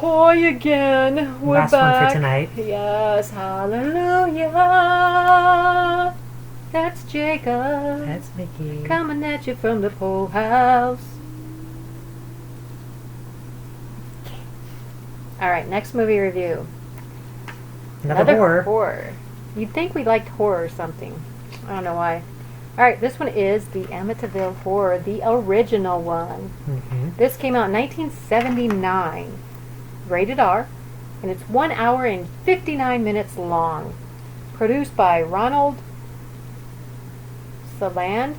Ahoy again. We're Last back. one for tonight. Yes, hallelujah. That's Jacob. That's Mickey. Coming at you from the pole house. Alright, next movie review. Another horror. You'd think we liked horror or something. I don't know why. Alright, this one is the Amityville Horror, the original one. Mm-hmm. This came out in 1979. Rated R. And it's 1 hour and 59 minutes long. Produced by Ronald Saland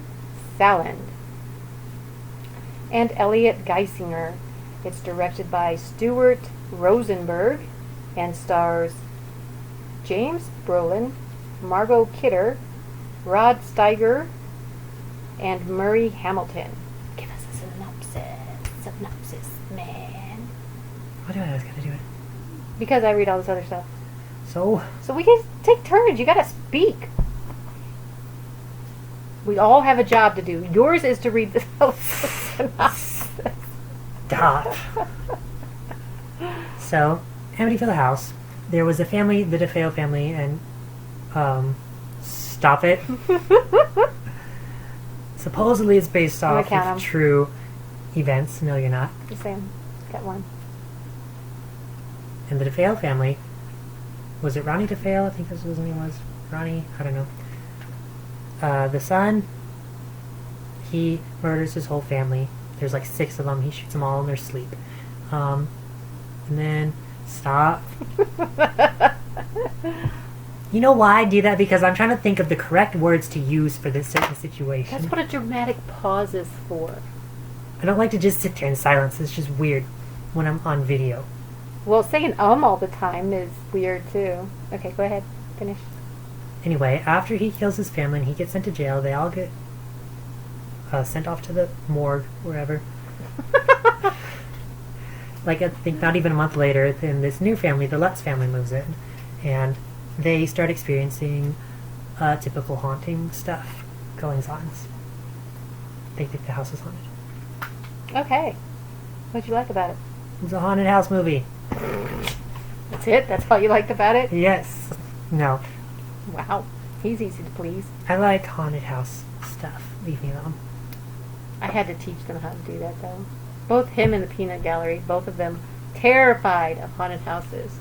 and Elliot Geisinger. It's directed by Stuart Rosenberg and stars James Brolin, Margot Kidder, Rod Steiger, and Murray Hamilton. Give us a synopsis, man. Why do I always gotta do it? Because I read all this other stuff. So we can take turns. You gotta speak. We all have a job to do. Yours is to read the synopsis. stop. So, Amityville House. There was a family, the DeFeo family, and stop it. Supposedly it's based off of true events. No, you're not. Just saying. Got one. And the DeFeo family, was it Ronnie DeFeo? I think this was his name was. Ronnie? I don't know. The son, he murders his whole family. There's like 6 of them. He shoots them all in their sleep. And then, stop. You know why I do that? Because I'm trying to think of the correct words to use for this certain situation. That's what a dramatic pause is for. I don't like to just sit there in silence. It's just weird when I'm on video. Well, saying all the time is weird too. Okay, go ahead. Finish. Anyway, after he kills his family and he gets sent to jail, they all get sent off to the morgue, wherever. Like, I think not even a month later, then this new family, the Lutz family, moves in. And they start experiencing typical haunting stuff, goings-ons. They think the house is haunted. Okay. What'd you like about it? It's a haunted house movie. That's it? That's all you liked about it? Yes. No. Wow. He's easy to please. I like haunted house stuff. Leave me alone. I had to teach them how to do that, though. Both him and the Peanut Gallery, both of them terrified of haunted houses.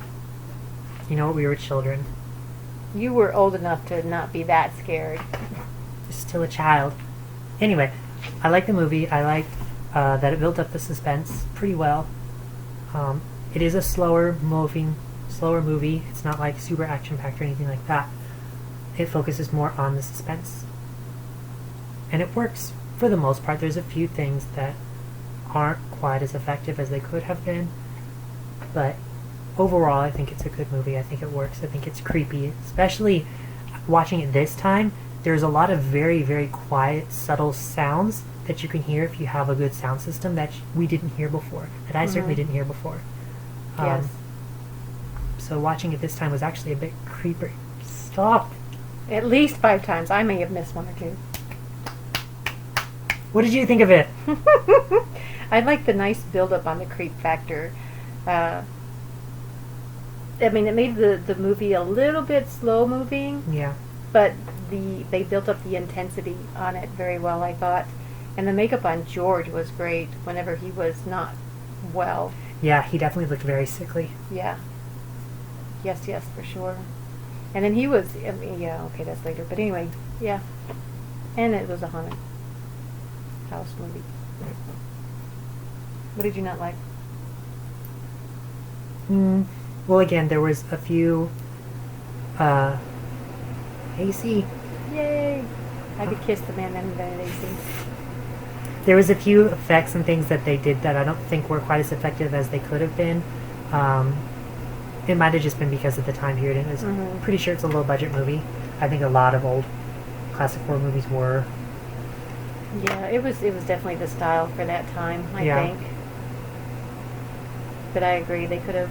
You know what? We were children. You were old enough to not be that scared. Still a child. Anyway, I like the movie. I like that it built up the suspense pretty well. It is a slower movie. It's not like super action-packed or anything like that. It focuses more on the suspense. And it works for the most part. There's a few things that aren't quite as effective as they could have been. But overall, I think it's a good movie. I think it works. I think it's creepy. Especially watching it this time, there's a lot of very, very quiet, subtle sounds that you can hear if you have a good sound system that we didn't hear before. That I certainly didn't hear before. Yes. So watching it this time was actually a bit creepy. Stop. At least 5 times. I may have missed 1 or 2. What did you think of it? I like the nice build-up on the creep factor. I mean, it made the movie a little bit slow-moving. Yeah. But they built up the intensity on it very well, I thought. And the makeup on George was great whenever he was not well. Yeah, he definitely looked very sickly. Yeah. Yes, for sure. And then he was, I mean, yeah, okay, that's later. But anyway, yeah. And it was a haunted house movie. What did you not like? Well, again, there was a few, AC. Yay! I could kiss the man that invented AC. There was a few effects and things that they did that I don't think were quite as effective as they could have been. It might have just been because of the time period. And I'm pretty sure it's a low-budget movie. I think a lot of old classic horror movies were. Yeah, it was definitely the style for that time, I think. But I agree, they could have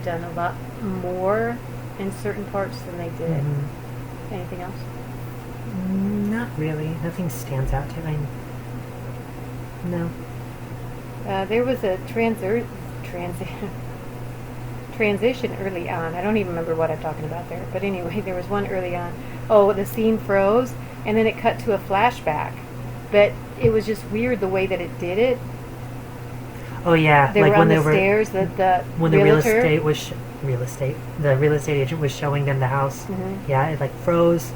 done a lot more in certain parts than they did. Anything else? Not really. Nothing stands out to me. No. There was a transition early on. I don't even remember what I'm talking about there. But anyway, there was one early on. Oh, the scene froze, and then it cut to a flashback. But it was just weird the way that it did it. Oh yeah, They like were when on they the were stairs. The when the realtor. the real estate agent was showing them the house. Mhm. Yeah, it like froze,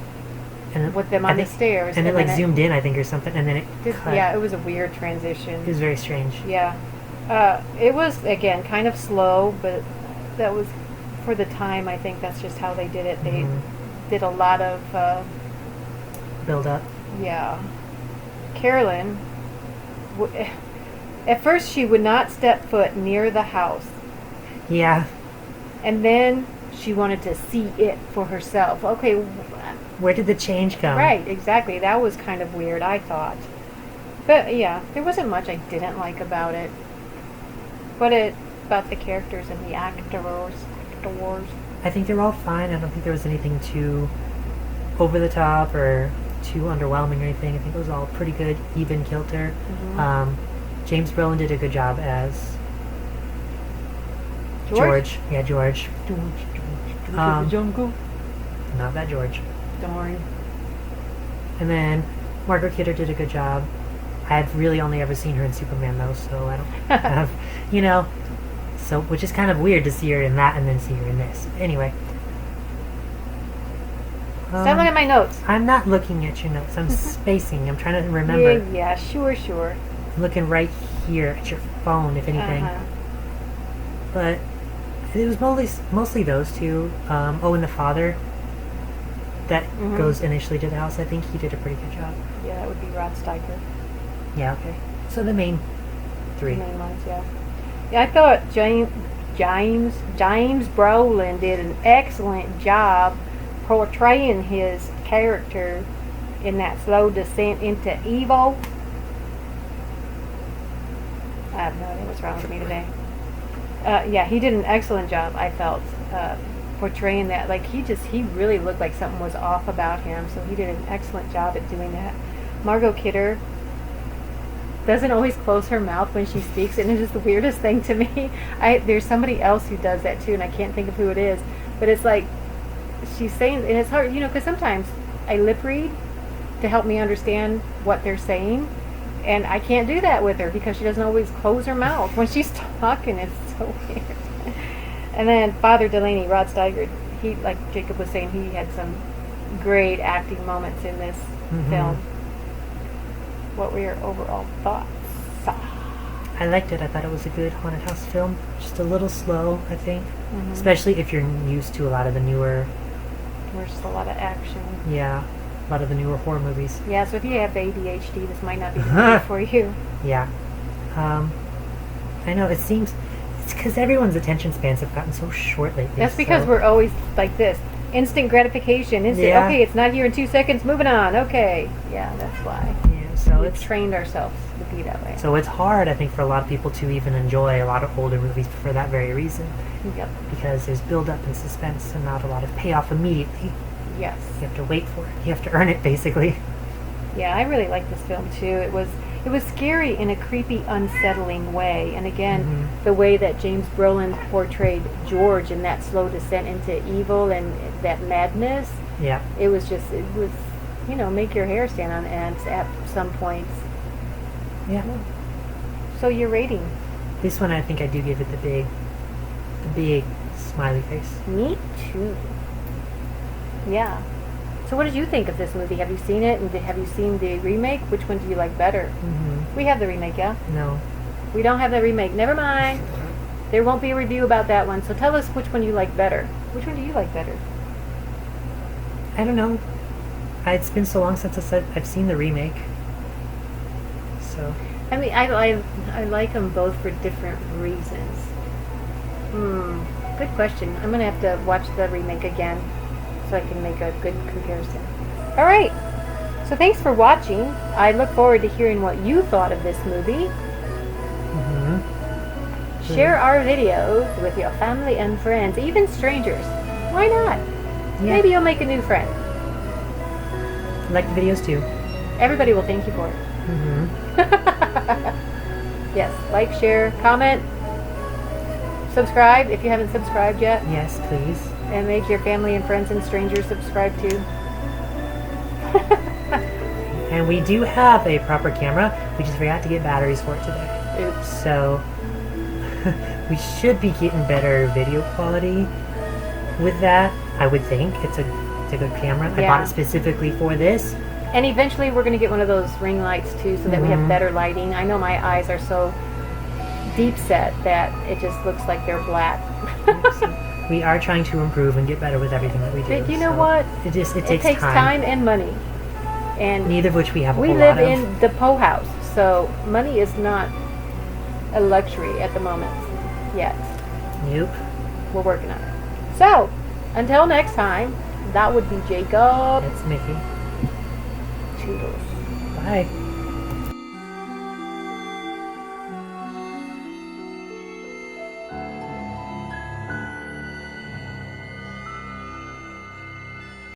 and With them I on the think- stairs. and it like then zoomed in, I think, or something, and then it cut. Yeah, it was a weird transition. It was very strange. Yeah. It was, again, kind of slow, but that was, for the time, I think that's just how they did it. They Mhm. did a lot of, Build up. yeah. Carolyn, at first she would not step foot near the house. Yeah. And then she wanted to see it for herself. Okay, Where did the change come? right, exactly. That was kind of weird, I thought. But yeah, there wasn't much I didn't like about it. About the characters and the actors. I think they were all fine. I don't think there was anything too over the top or too underwhelming or anything. I think it was all pretty good, even kilter. Mhm. James Brolin did a good job as George? Yeah, George. The jungle. Not that George. Don't worry. And then Margot Kidder did a good job. I've really only ever seen her in Superman though, so I don't have, so which is kind of weird to see her in that and then see her in this. Anyway. Stop looking at my notes. I'm not looking at your notes. I'm spacing. I'm trying to remember. Yeah, sure. I'm looking right here at your phone, if anything. Uh-huh. But it was mostly those two. And the father that Mhm. goes initially to the house. I think he did a pretty good job. Yeah, that would be Rod Steiger. Yeah, okay. So the main three. The main ones, yeah. Yeah, I thought James Brolin did an excellent job portraying his character in that slow descent into evil. I have no idea what's wrong with me today. Yeah, he did an excellent job, I felt, portraying that. Like, he really looked like something was off about him, so he did an excellent job at doing that. Margot Kidder doesn't always close her mouth when she speaks, and it is the weirdest thing to me. There's somebody else who does that too, and I can't think of who it is, but it's like she's saying, and it's hard, because sometimes I lip read to help me understand what they're saying, and I can't do that with her because she doesn't always close her mouth when she's talking. It's so weird. And then Father Delaney, Rod Steiger, he, like Jacob was saying, he had some great acting moments in this film. What were your overall thoughts? I liked it. I thought it was a good haunted house film. Just a little slow, I think. Mhm. Especially if you're used to a lot of the newer, There's just a lot of action. a lot of the newer horror movies. Yeah, so if you have ADHD, this might not be the movie for you. Yeah. I know, it's because everyone's attention spans have gotten so short lately. That's because so- we're always like this. Instant gratification. Yeah. Okay, it's not here in 2 seconds, moving on. Okay. Yeah, that's why. Yeah, so We've it's trained ourselves to be that way. so it's hard, I think, for a lot of people to even enjoy a lot of older movies for that very reason. Yep. Because there's build-up and suspense and not a lot of payoff immediately. Yes. You have to wait for it. You have to earn it, basically. Yeah, I really like this film too. It was scary in a creepy, unsettling way. And again, the way that James Brolin portrayed George in that slow descent into evil and that madness, Yeah. it was make your hair stand on end at some points. Yeah. So your rating? This one, I think I do give it the big smiley face. Me too. Yeah. So what did you think of this movie? Have you seen it? And have you seen the remake? Which one do you like better? We have the remake, yeah? No. We don't have the remake. Never mind. There won't be a review about that one. So tell us which one you like better. Which one do you like better? I don't know. It's been so long since I've seen the remake. So. I mean, I like them both for different reasons. Good question. I'm going to have to watch the remake again so I can make a good comparison. All right. So thanks for watching. I look forward to hearing what you thought of this movie. Share our videos with your family and friends, even strangers. Why not? Yeah. Maybe you'll make a new friend. Like the videos too. Everybody will thank you for it. Yes, like, share, comment, Subscribe if you haven't subscribed yet. Yes, please. And make your family and friends and strangers subscribe too. And we do have a proper camera. We just forgot to get batteries for it today. Oops. So we should be getting better video quality with that. I would think it's a good camera. I Yeah. bought it specifically for this. And eventually we're going to get one of those ring lights too so that we have Mhm. better lighting. I know my eyes are so deep set that it just looks like they're black. We are trying to improve and get better with everything that we do. But you know so what? It It takes time and money. And Neither of which we have a we whole live lot of. in the Poe house, so money is not a luxury at the moment yet. Nope. We're working on it. So, until next time, that would be Jacob. It's Mickey. Toodles. Bye.